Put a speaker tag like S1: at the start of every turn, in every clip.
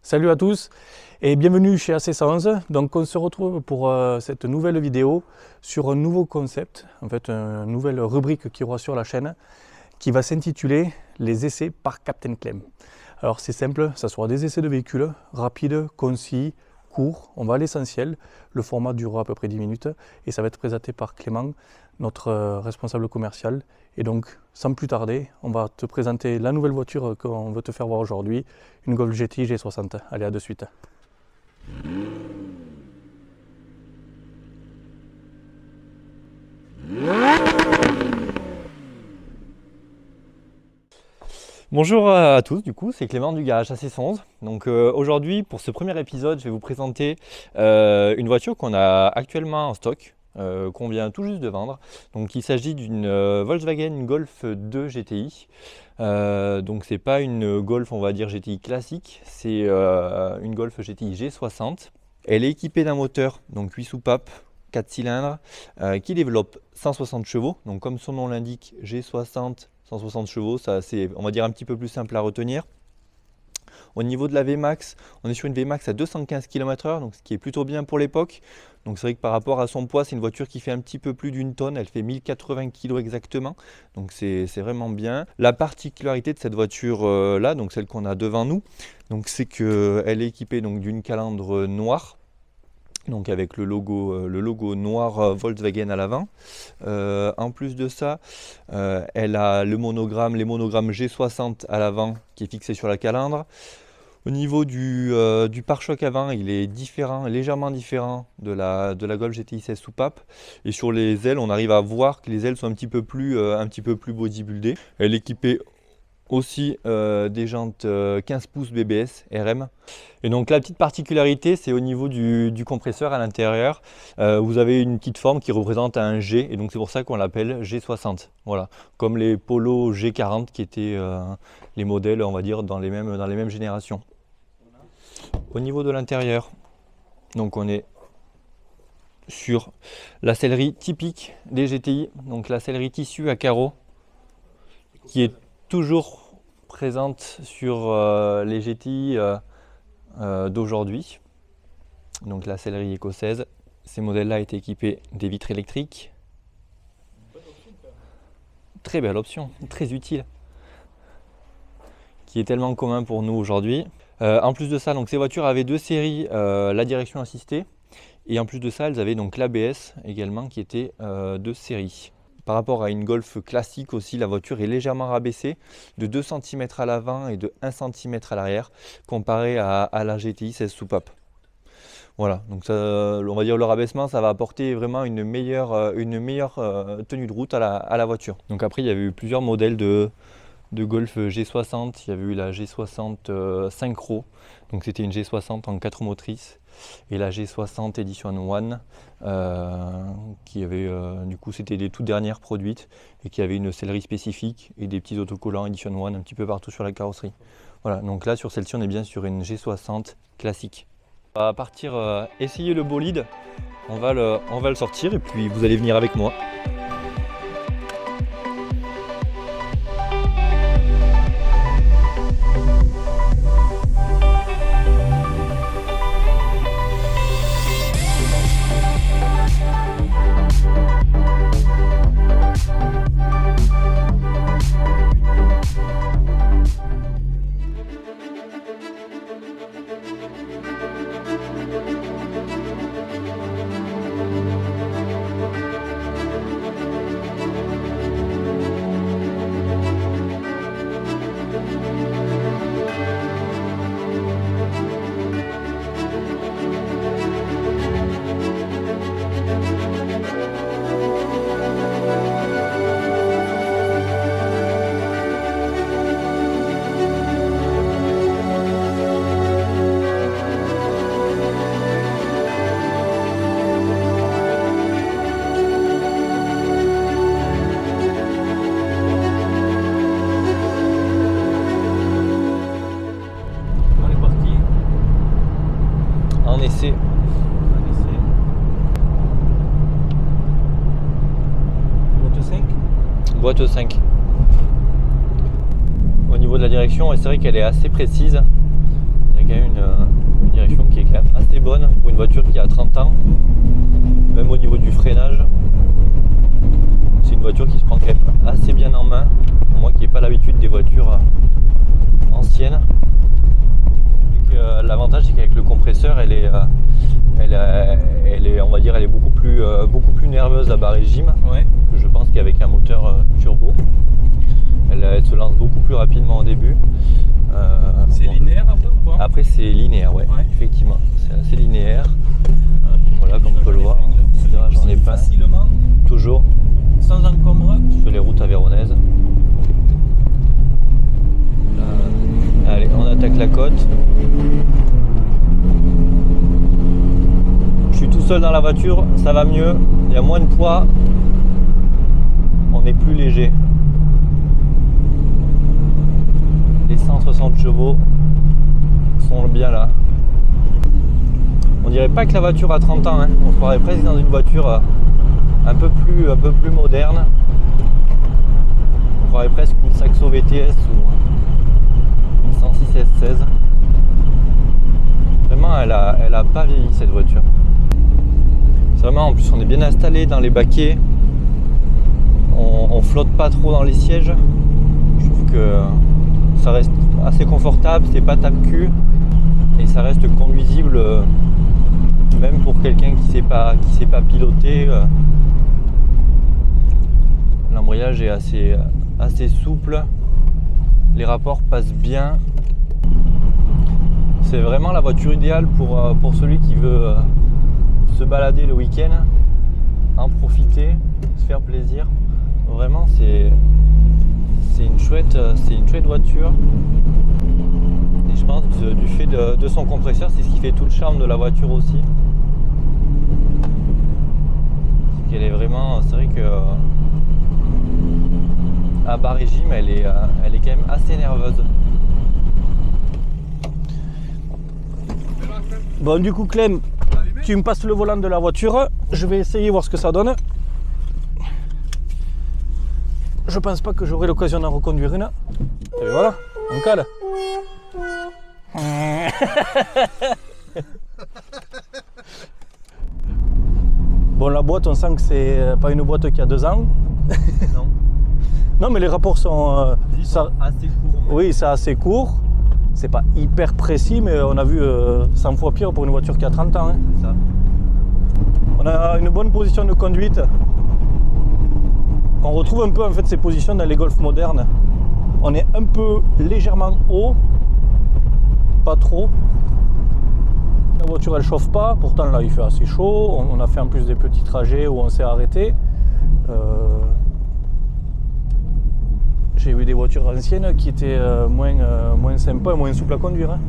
S1: Salut à tous et bienvenue chez AC111. Donc on se retrouve pour cette nouvelle vidéo sur un nouveau concept, en fait une nouvelle rubrique qui aura sur la chaîne qui va s'intituler les essais par Captain Clem. Alors c'est simple, ça sera des essais de véhicules rapides, concis, courts, on va à l'essentiel. Le format durera à peu près 10 minutes et ça va être présenté par Clément, notre responsable commercial. Et donc sans plus tarder, on va te présenter la nouvelle voiture qu'on veut te faire voir aujourd'hui, une Golf GTI G60. Allez, à de suite.
S2: Bonjour à tous, du coup c'est Clément du garage AC111. Donc aujourd'hui pour ce premier épisode je vais vous présenter une voiture qu'on a actuellement en stock, qu'on vient tout juste de vendre. Donc il s'agit d'une Volkswagen Golf 2 GTI. Donc c'est pas une Golf on va dire GTI classique, c'est une Golf GTI G60. Elle est équipée d'un moteur, donc 8 soupapes, 4 cylindres, qui développe 160 chevaux. Donc comme son nom l'indique, G60, 160 chevaux, ça c'est on va dire un petit peu plus simple à retenir. Au niveau de la VMAX, on est sur une VMAX à 215 km/h, donc ce qui est plutôt bien pour l'époque. Donc c'est vrai que par rapport à son poids, c'est une voiture qui fait un petit peu plus d'une tonne, elle fait 1080 kg exactement, donc c'est vraiment bien. La particularité de cette voiture là, donc celle qu'on a devant nous, donc c'est qu'elle est équipée donc d'une calandre noire. Donc avec le logo noir Volkswagen à l'avant. En plus de ça, elle a les monogrammes G60 à l'avant qui est fixé sur la calandre. Au niveau du pare-choc avant, il est différent, légèrement différent de la Golf GTI 16 soupape. Et sur les ailes, on arrive à voir que les ailes sont un petit peu plus bodybuildées. Elle est équipée aussi des jantes 15 pouces BBS RM. Et donc la petite particularité, c'est au niveau du compresseur à l'intérieur. Vous avez une petite forme qui représente un G, et donc c'est pour ça qu'on l'appelle G60. Voilà, comme les Polo G40 qui étaient les modèles, on va dire, dans les mêmes générations. Au niveau de l'intérieur, donc on est sur la sellerie typique des GTI, donc la sellerie tissu à carreaux, qui est toujours présente sur les GTI d'aujourd'hui. Donc la sellerie écossaise, ces modèles-là étaient équipés des vitres électriques. Très belle option, très utile, qui est tellement commun pour nous aujourd'hui. En plus de ça, donc ces voitures avaient deux séries, la direction assistée, et en plus de ça, elles avaient donc l'ABS également qui était de série. Par rapport à une Golf classique aussi, la voiture est légèrement rabaissée de 2 cm à l'avant et de 1 cm à l'arrière comparé à la GTI 16 soupape. Voilà, donc ça, on va dire le rabaissement, ça va apporter vraiment une meilleure tenue de route à la voiture. Donc après, il y avait eu plusieurs modèles de Golf G60, il y avait eu la G60 Synchro, donc c'était une G60 en 4 motrices, et la G60 Edition 1 qui avait du coup c'était les toutes dernières produites et qui avait une sellerie spécifique et des petits autocollants Edition 1 un petit peu partout sur la carrosserie. Voilà, donc là sur celle-ci on est bien sur une G60 classique. On va partir essayer le bolide, on va le sortir et puis vous allez venir avec moi. Essai.
S1: Boîte 5.
S2: Boîte 5. Au niveau de la direction, c'est vrai qu'elle est assez précise. Il y a quand même voiture qui a 30 ans, même au niveau du freinage. C'est une voiture qui se prend quand même assez bien en main, pour moi qui n'ai pas l'habitude des voitures anciennes. L'avantage c'est qu'avec le compresseur, elle est, on va dire, elle est beaucoup plus nerveuse à bas régime, que je pense qu'avec un moteur turbo. Elle se lance beaucoup plus rapidement au début.
S1: C'est linéaire après ou pas?
S2: Après c'est linéaire, ouais, effectivement, c'est assez linéaire. Voilà, comme on peut le voir, j'en ai pas
S1: facilement,
S2: toujours
S1: sans encombre,
S2: sur les routes aveyronaises. Allez, on attaque la côte. Je suis tout seul dans la voiture, ça va mieux, il y a moins de poids, on est plus léger. Les 160 chevaux sont bien là. On dirait pas que la voiture a 30 ans, hein. On se croirait presque dans une voiture un peu plus moderne. On croirait presque une Saxo VTS ou une 106 S16. Vraiment, elle a pas vieilli cette voiture. C'est vraiment, en plus on est bien installé dans les baquets. On flotte pas trop dans les sièges. Je trouve que ça reste assez confortable, c'est pas tape-cul et ça reste conduisible même pour quelqu'un qui sait pas piloter. L'embrayage est assez souple, les rapports passent bien. C'est vraiment la voiture idéale pour celui qui veut se balader le week-end, en profiter, se faire plaisir. Vraiment, c'est une chouette voiture. Et je pense que du fait de son compresseur, c'est ce qui fait tout le charme de la voiture aussi. C'est qu'elle est vraiment, c'est vrai que à bas régime, elle est quand même assez nerveuse.
S1: Bon, du coup, Clem, tu me passes le volant de la voiture. Je vais essayer voir ce que ça donne. Je pense pas que j'aurai l'occasion d'en reconduire une. Et voilà, on cale. Bon, la boîte, on sent que c'est pas une boîte qui a 2 ans.
S2: Non.
S1: Non, mais les rapports sont
S2: assez courts.
S1: Oui, c'est assez court. C'est pas hyper précis, mais on a vu 100 fois pire pour une voiture qui a 30 ans. Hein.
S2: C'est ça.
S1: On a une bonne position de conduite. On retrouve un peu en fait ces positions dans les Golf modernes. On est un peu légèrement haut, pas trop. La voiture elle chauffe pas, pourtant là il fait assez chaud. On a fait en plus des petits trajets où on s'est arrêté. J'ai vu des voitures anciennes qui étaient moins sympas et moins souples à conduire. Hein.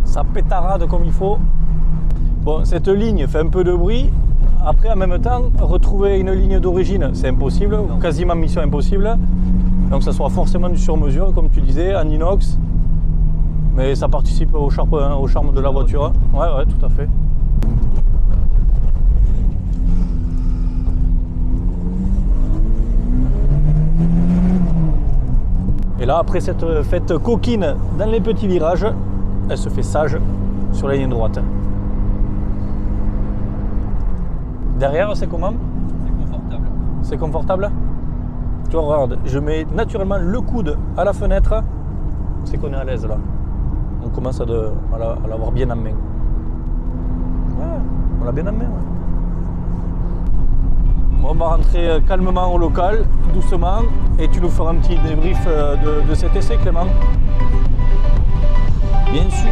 S1: Ça pétarade comme il faut. Bon, cette ligne fait un peu de bruit. Après, en même temps, retrouver une ligne d'origine, c'est impossible, ou quasiment mission impossible. Donc ça sera forcément du sur-mesure, comme tu disais, en inox. Mais ça participe au charme de la voiture. Ouais, tout à fait. Et là, après cette fête coquine dans les petits virages, elle se fait sage sur la ligne droite. Derrière, c'est comment?
S2: C'est confortable.
S1: C'est confortable? Tu vois, regarde, je mets naturellement le coude à la fenêtre. C'est qu'on est à l'aise là. On commence à l'avoir bien en main. Ouais, on l'a bien en main. Ouais. On va rentrer calmement au local, doucement, et tu nous feras un petit débrief de cet essai, Clément. Bien sûr.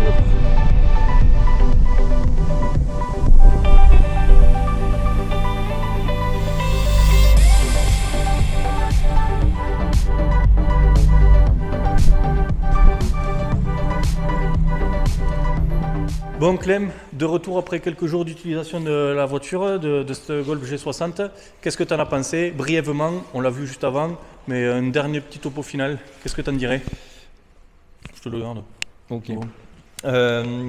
S1: Bon Clem, de retour après quelques jours d'utilisation de la voiture, de cette Golf G60, qu'est-ce que tu en as pensé? Brièvement, on l'a vu juste avant, mais un dernier petit topo final, qu'est-ce que tu en dirais? Je te le garde.
S2: Ok.
S1: Bon.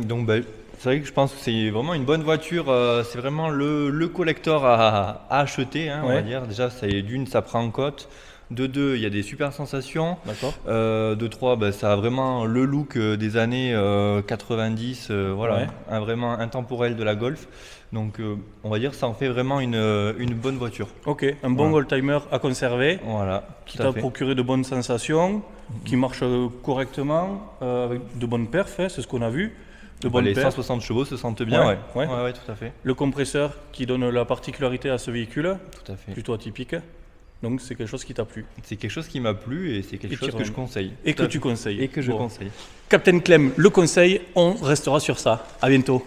S2: Donc c'est vrai que je pense que c'est vraiment une bonne voiture, c'est vraiment le collector à acheter, hein, on va dire. Déjà, d'une, ça prend en cote. De 2, il y a des super sensations.
S1: D'accord.
S2: De 3, ça a vraiment le look des années 90, voilà,
S1: Ouais.
S2: vraiment intemporel de la Golf. Donc on va dire ça en fait vraiment une bonne voiture.
S1: Ok, un bon oldtimer à conserver,
S2: Voilà,
S1: qui
S2: tout à
S1: t'a
S2: fait.
S1: procuré de bonnes sensations, qui marche correctement, avec de bonnes perfs, hein, c'est ce qu'on a vu. De bonnes
S2: Les
S1: perfs.
S2: 160 chevaux se sentent bien,
S1: Ouais,
S2: ouais.
S1: ouais.
S2: Ouais, tout à fait.
S1: Le compresseur qui donne la particularité à ce véhicule,
S2: Tout à fait.
S1: plutôt atypique. Donc c'est quelque chose qui t'a plu.
S2: C'est quelque chose qui m'a plu et c'est quelque chose que je conseille.
S1: Et
S2: Tout
S1: que
S2: à
S1: tu
S2: fait.
S1: conseilles.
S2: Et que je
S1: Bon.
S2: conseille.
S1: Captain Clem le conseil, on restera sur ça. À bientôt.